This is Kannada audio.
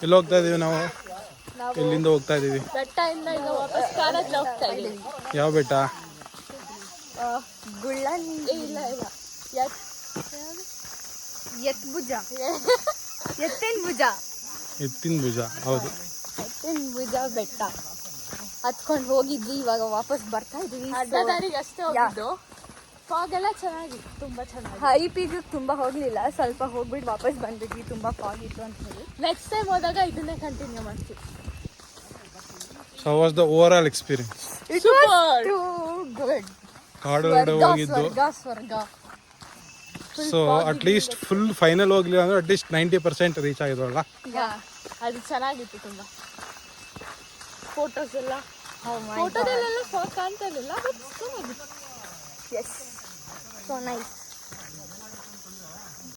ಎಲ್ಲಿ ಹೋಗ್ತಾ ಇದೀವಿ ನಾವು? ಎಲ್ಲಿಂದ ಹೋಗ್ತಾ ಇದೀವಿ? ಬೆಟ್ಟದಿಂದ ಈಗ ವಾಪಸ್ ಕಾರಲ್ಲಿ ಹೋಗ್ತಾ ಇದೀವಿ. ಯಾವ ಬೆಟ್ಟ? ಇಲ್ಲ ಎತ್ಭುಜ. ಎತ್ತಿನ ಭುಜ. ಎತ್ತಿನ ಭುಜ. ಹೌದು, ಎತ್ತಿನ ಭುಜ ಬೆಟ್ಟ ಹತ್ಕೊಂಡು ಹೋಗಿದ್ವಿ. ಇವಾಗ ವಾಪಸ್ ಬರ್ತಾ ಇದೀವಿ. ಅರ್ಧ ದಾರಿಗೆ ಅಷ್ಟೇ ಹೋಗಿದ್ದು. ಫಾಗ್ ಎಲ್ಲ ಚೆನ್ನಾಗಿತ್ತು, ತುಂಬಾ ಚೆನ್ನಾಗಿ. ಹೈ ಪೀಕ್ ತುಂಬಾ ಹೋಗ್ಲಿಲ್ಲ, ಸ್ವಲ್ಪ ಹೋಗ್ಬಿಟ್ಟು ವಾಪಸ್ ಬಂದಿದ್ವಿ. ತುಂಬಾ ಫಾಗ್ ಇತ್ತು ಅಂತ ಹೇಳಿ. ನೆಕ್ಸ್ಟ್ ಟೈಮ್ ಹೋದಾಗ ಇದನ್ನೇ ಕಂಟಿನ್ಯೂ ಮಾಡ್ತೀವಿ. So was the overall experience? It was too good. ಕಾಡೊಳಗಡೆ ಹೋಗಿದ್ದು. ಸ್ವರ್ಗ. ಸೊ ಅಟ್ಲೀಸ್ಟ್ ಫುಲ್ ಫೈನಲ್ ಹೋಗ್ಲಿಲ್ಲ ಅಂದ್ರೆ ಅಟ್ಲೀಸ್ಟ್ 90% ರೀಚ್ ಆಗಿದ್ವಲ್ಲ. ಅದು ಚೆನ್ನಾಗಿತ್ತು ತುಂಬಾ. ಫೋಟೋಸ್ ಎಲ್ಲ ಫೋಟೋದಲ್ಲೆಲ್ಲ ಫಾಗ್ ಕಾಣ್ತಾ ಇರಲಿಲ್ಲ, ಬಟ್ ಚೆನ್ನಾಗಿತ್ತು. Yes, so nice.